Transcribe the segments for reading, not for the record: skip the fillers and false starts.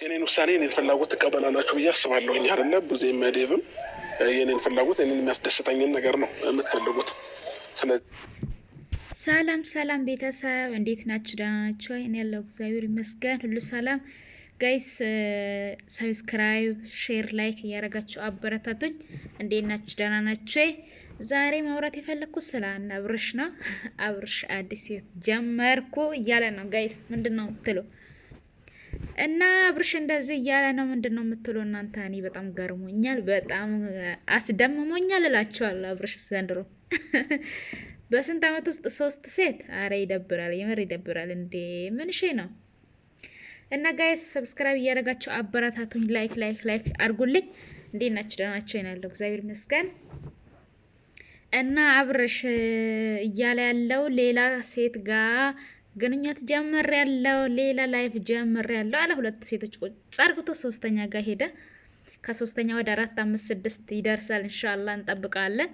የኔን ውሳኔ የኔን ፍላጎት ትቀበላላችሁ ብዬ አስባለሁ። አይደለ ብዙ መዴብም የኔን ፍላጎት የኔን የሚያስደስተኝን ነገር ነው የምትፈልጉት። ሰላም ሰላም ቤተሰብ እንዴት ናችሁ? ደህና ናችሁ? እኔ ያለው እግዚአብሔር ይመስገን ሁሉ ሰላም። ጋይስ ሰብስክራይብ፣ ሼር፣ ላይክ እያደረጋችሁ አበረታቱኝ። እንዴት ናችሁ? ደህና ናችሁ? ዛሬ ማውራት የፈለኩት ስለ አብርሽ ነው። አብርሽ አዲስ ህይወት ጀመርኩ እያለ ነው ጋይስ። ምንድነው የምትሉ? እና አብርሽ እንደዚህ እያለ ነው። ምንድነው የምትሉ እናንተ? እኔ በጣም ገርሞኛል፣ በጣም አስደምሞኛል እላችኋለሁ። አብርሽ ዘንድሮ በስንት አመት ውስጥ 3 ሴት? አረ ይደብራል፣ የምር ይደብራል። እንዴ ምን ሼ ነው? እና ጋይስ ሰብስክራይብ እያደረጋችሁ አበረታቱኝ። ላይክ ላይክ ላይክ አድርጉልኝ። እንዴት ናችሁ? ደህና ናችሁ? ያለው እግዚአብሔር ይመስገን። እና አብርሽ እያለ ያለው ሌላ ሴት ጋር ግንኙነት ጀመር ያለው ሌላ ላይፍ ጀመር ያለው አለ። 2 ሴቶች ቁጭ አርግቶ 3ኛ ጋር ሄደ። ከ3ኛ ወደ 4 5 6 ይደርሳል ኢንሻአላህ እንጠብቃለን።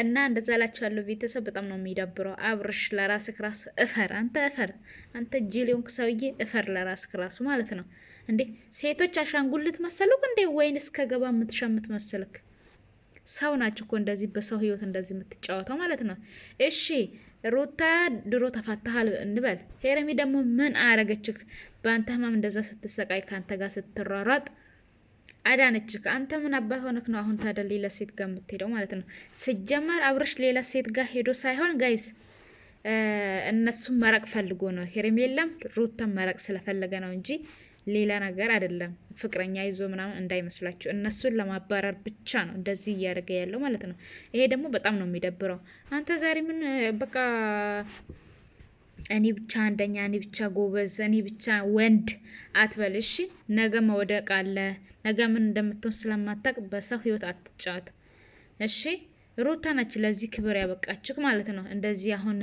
እና እንደዛ ላችኋለሁ ቤተሰብ። በጣም ነው የሚደብረው። አብርሽ ለራስህ ራስ እፈር፣ አንተ እፈር፣ አንተ ጂሊዮን ሰውዬ እፈር ለራስህ ራሱ ማለት ነው እንዴ። ሴቶች አሻንጉልት መሰሉክ እንዴ? ወይንስ ከገባ የምትሸምት መሰልክ? ሰው ናችሁ እኮ እንደዚህ በሰው ህይወት እንደዚህ የምትጫወተው ማለት ነው። እሺ ሩታ ድሮ ተፋታሃል እንበል። ሄረሚ ደግሞ ምን አረገችክ? በአንተ ህመም እንደዛ ስትሰቃይ ካንተ ጋር ስትሯሯጥ አዳነችክ። አንተ ምን አባት ሆነክ ነው አሁን ታዲያ ሌላ ሴት ጋር የምትሄደው ማለት ነው? ሲጀመር አብርሽ ሌላ ሴት ጋር ሄዶ ሳይሆን ጋይስ እነሱም መረቅ ፈልጎ ነው። ሄርሜላም ሩታም መረቅ ስለፈለገ ነው እንጂ ሌላ ነገር አይደለም። ፍቅረኛ ይዞ ምናምን እንዳይመስላችሁ፣ እነሱን ለማባረር ብቻ ነው እንደዚህ እያደረገ ያለው ማለት ነው። ይሄ ደግሞ በጣም ነው የሚደብረው። አንተ ዛሬ ምን በቃ እኔ ብቻ አንደኛ፣ እኔ ብቻ ጎበዝ፣ እኔ ብቻ ወንድ አትበል እሺ። ነገ መውደቅ አለ። ነገ ምን እንደምትሆን ስለማታውቅ በሰው ህይወት አትጫወት እሺ። ሩታ ናች ለዚህ ክብር ያበቃችሁ ማለት ነው። እንደዚህ አሁን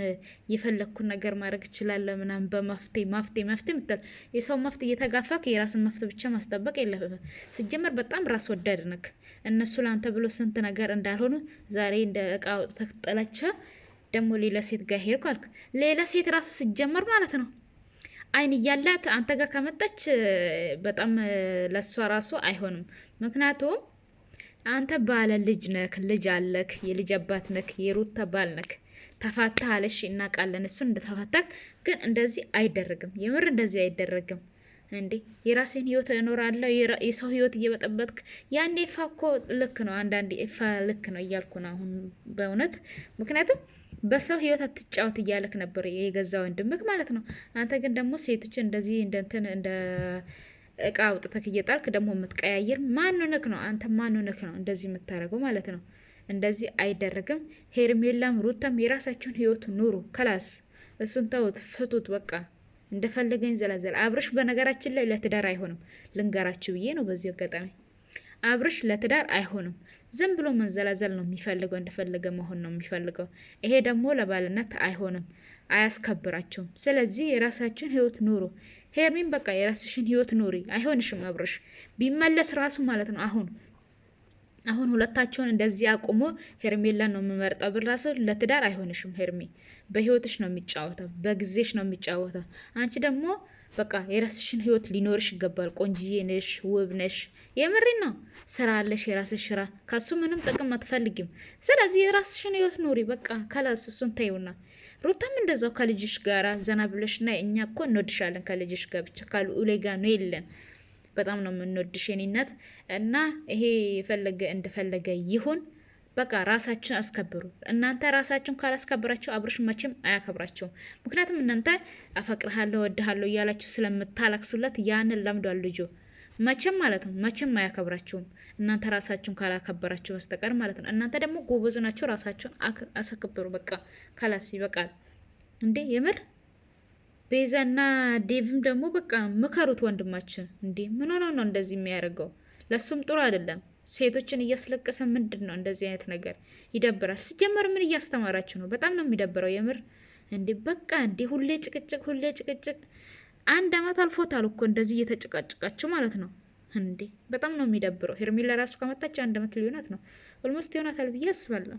የፈለኩን ነገር ማድረግ እችላለሁ ምናምን በመፍትሄ መፍትሄ ምትል የሰው መፍትሄ እየተጋፋክ የራስን መፍትሄ ብቻ ማስጠበቅ የለብህም። ሲጀመር በጣም ራስ ወዳድ ነክ። እነሱ ለአንተ ብሎ ስንት ነገር እንዳልሆኑ ዛሬ እንደ እቃ ተጥላቸው ደግሞ ሌላ ሴት ጋር ሄድኩ አልክ። ሌላ ሴት ራሱ ሲጀመር ማለት ነው አይን እያላት አንተ ጋር ከመጣች በጣም ለሷ ራሱ አይሆንም። ምክንያቱም አንተ ባለ ልጅ ነክ፣ ልጅ አለክ፣ የልጅ አባት ነክ፣ የሩታ ባል ነክ። ተፋታህ አለሽ እናውቃለን፣ እሱን እንደተፋታክ። ግን እንደዚህ አይደረግም፣ የምር እንደዚህ አይደረግም እንዴ። የራሴን ህይወት እኖራለሁ የሰው ህይወት እየበጠበጥክ ያኔ ኤፋ እኮ ልክ ነው። አንዳንዴ ኤፋ ልክ ነው እያልኩ ነው አሁን በእውነት። ምክንያቱም በሰው ህይወት አትጫወት እያለክ ነበር የገዛ ወንድምክ ማለት ነው። አንተ ግን ደግሞ ሴቶችን እንደዚህ እንደ እቃ አውጥተክ እየጣልክ ደግሞ የምትቀያየር ማንነክ ነው? አንተ ማንነክ ነው እንደዚህ የምታደርገው ማለት ነው? እንደዚህ አይደረግም። ሄርሜላም ሩታም የራሳቸውን ህይወት ኑሩ። ከላስ እሱን ተውት፣ ፍቱት በቃ። እንደፈለገኝ ዘላዘል። አብርሽ በነገራችን ላይ ለትዳር አይሆንም፣ ልንገራችሁ ብዬ ነው በዚህ አጋጣሚ። አብርሽ ለትዳር አይሆንም። ዝም ብሎ መንዘላዘል ነው የሚፈልገው፣ እንደፈለገ መሆን ነው የሚፈልገው። ይሄ ደግሞ ለባልነት አይሆንም፣ አያስከብራቸውም። ስለዚህ የራሳችሁን ህይወት ኑሩ። ሄርሚን በቃ የራስሽን ህይወት ኑሪ። አይሆንሽም አብርሽ ቢመለስ ራሱ ማለት ነው። አሁን ሁለታቸውን እንደዚህ አቁሞ ሄርሜላን ነው የምመርጠው ብል ራሱ ለትዳር አይሆንሽም። ሄርሚ በህይወትሽ ነው የሚጫወተው፣ በጊዜሽ ነው የሚጫወተው። አንቺ ደግሞ በቃ የራስሽን ህይወት ሊኖርሽ ይገባል። ቆንጂዬ ነሽ፣ ውብ ነሽ። የምሬን ነው። ስራ አለሽ፣ የራስሽ ስራ። ከሱ ምንም ጥቅም አትፈልጊም። ስለዚህ የራስሽን ህይወት ኑሪ በቃ። ከላስ እሱን ተይውና ሩታም እንደዛው ከልጅሽ ጋራ ዘና ብለሽ ና። እኛ እኮ እንወድሻለን ከልጅሽ ጋር ብቻ ካልኡሌ ጋር ነው የለን። በጣም ነው የምንወድሽ የኔነት። እና ይሄ የፈለገ እንደፈለገ ይሁን በቃ። ራሳችሁን አስከብሩ። እናንተ ራሳችሁን ካላስከብራችሁ አብርሽ መቼም አያከብራችሁም። ምክንያቱም እናንተ አፈቅርሃለሁ ወድሃለሁ እያላችሁ ስለምታላክሱለት ያንን ለምዷል ልጁ። መቼም ማለት ነው መቼም አያከብራችሁም እናንተ ራሳችሁን ካላከበራችሁ በስተቀር ማለት ነው። እናንተ ደግሞ ጎበዝ ናችሁ፣ ራሳችሁን አስከብሩ በቃ። ካላስ ይበቃል እንዴ የምር። ቤዛና ዴቭም ደግሞ በቃ ምከሩት ወንድማችን። እንዴ ምን ሆኖ ነው እንደዚህ የሚያደርገው? ለሱም ጥሩ አይደለም። ሴቶችን እያስለቀሰ ምንድን ነው እንደዚህ አይነት ነገር? ይደብራል። ሲጀመር ምን እያስተማራችሁ ነው? በጣም ነው የሚደብረው የምር። እንዴ በቃ እንዴ ሁሌ ጭቅጭቅ፣ ሁሌ ጭቅጭቅ። 1 አመት አልፎታል እኮ እንደዚህ እየተጨቃጨቃችሁ ማለት ነው እንዴ። በጣም ነው የሚደብረው። ሄርሜላ ራሱ ከመጣች 1 አመት ሊሆናት ነው፣ ኦልሞስት ይሆናታል ብዬ አስባለሁ።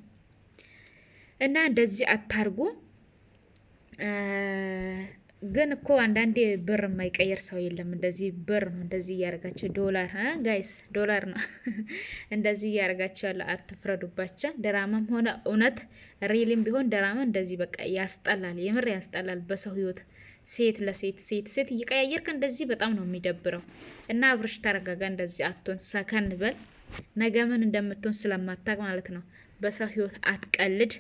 እና እንደዚህ አታርጉ። ግን እኮ አንዳንዴ ብር የማይቀየር ሰው የለም። እንደዚህ ብር ነው እንደዚህ እያደረጋቸው ዶላር ጋይስ ዶላር ነው እንደዚህ እያደረጋቸው ያለ አትፍረዱባቸው። ድራማም ሆነ እውነት ሪልም ቢሆን ድራማ እንደዚህ በቃ ያስጠላል፣ የምር ያስጠላል። በሰው ህይወት ሴት ለሴት ሴት እየቀያየርክ እንደዚህ በጣም ነው የሚደብረው። እና አብርሽ ተረጋጋ፣ እንደዚህ አትሆን፣ ሰከን በል። ነገ ምን እንደምትሆን ስለማታቅ ማለት ነው። በሰው ህይወት አትቀልድ።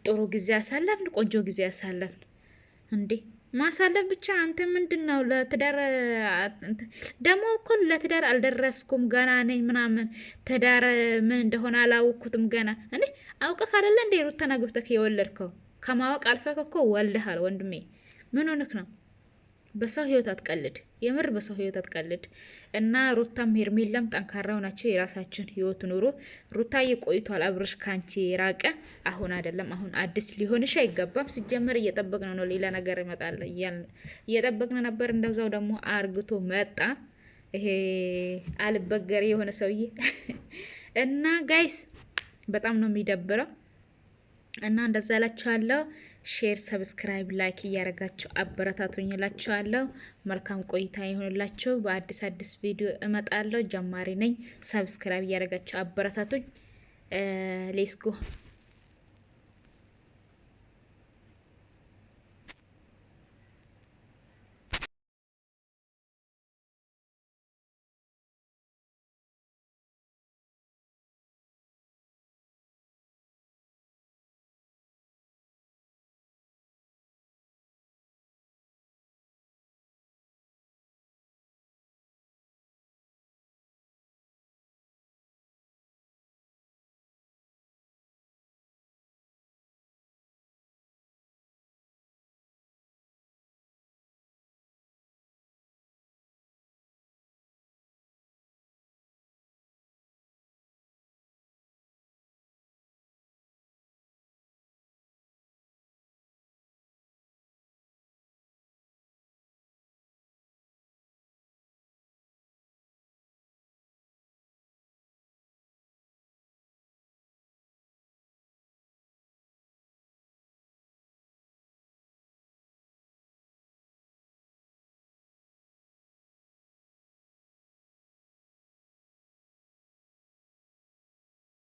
ጥሩ ጊዜ ያሳለፍን፣ ቆንጆ ጊዜ ያሳለፍን እንዴ ማሳለፍ ብቻ። አንተ ምንድን ነው ለትዳር ደግሞ እኮ ለትዳር አልደረስኩም ገና ነኝ ምናምን፣ ትዳር ምን እንደሆነ አላወቅኩትም ገና። እንዴ አውቀህ አይደለ እንዴ ሩታን አግብተህ የወለድከው? ከማወቅ አልፈህ እኮ ወልደሃል ወንድሜ። ምን ሆነክ ነው? በሰው ህይወት አትቀልድ፣ የምር በሰው ህይወት አትቀልድ። እና ሩታም ሄርሜላም ጠንካራው ናቸው። የራሳችን ህይወት ኑሩ። ሩታዬ ቆይቷል አብርሽ ካንቺ የራቀ አሁን አይደለም። አሁን አዲስ ሊሆንሽ አይገባም። ሲጀመር እየጠበቅን ነው፣ ሌላ ነገር ይመጣል እየጠበቅን ነበር። እንደዛው ደግሞ አርግቶ መጣ ይሄ አልበገር የሆነ ሰውዬ እና ጋይስ በጣም ነው የሚደብረው። እና እንደዛ እላችኋለሁ። ሼር፣ ሰብስክራይብ፣ ላይክ እያደረጋችሁ አበረታቱኝ እላችኋለሁ። መልካም ቆይታ ይሁንላችሁ። በአዲስ ቪዲዮ እመጣለሁ። ጀማሪ ነኝ። ሰብስክራይብ እያደረጋችሁ አበረታቱኝ። ሌትስ ጎ